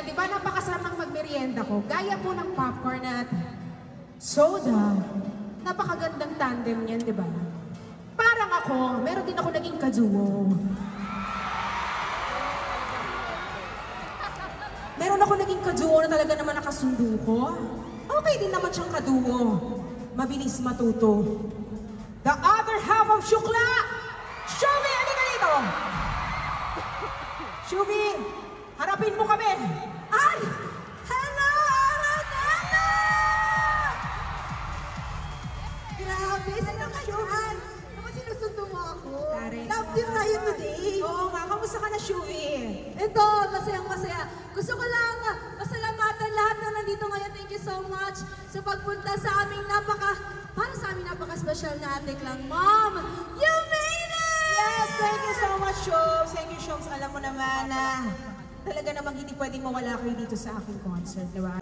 Ayan, di ba napakasarap ng magmerienda ko? Gaya po ng popcorn at soda. Napakagandang tandem niyan, di ba? Parang ako, meron din ako naging kaduo. Meron ako naging kaduo na talaga naman nakasundo ko. Okay din naman siyang kaduo. Mabilis matuto. The other half of Shukla! Shuvi, halika dito! Shuvi, harapin mo kami! Ay! Hello, Aranela! Grabe, sino ka dyan? Naman sinusundo mo ako. Love team tayo today. Oo nga, kamusta ka na, Shuvi? Ito, masayang-masaya. Gusto ko lang pasalamatan lahat na nandito ngayon. Thank you so much sa pagpunta sa aming para sa aming napaka-special na Ate Klang. Mom, you made it! Yes, thank you so much, Shoms. Thank you, Shoms. Alam mo naman na talaga namang hindi pwedeng mawala kayo dito sa aking concert, di ba?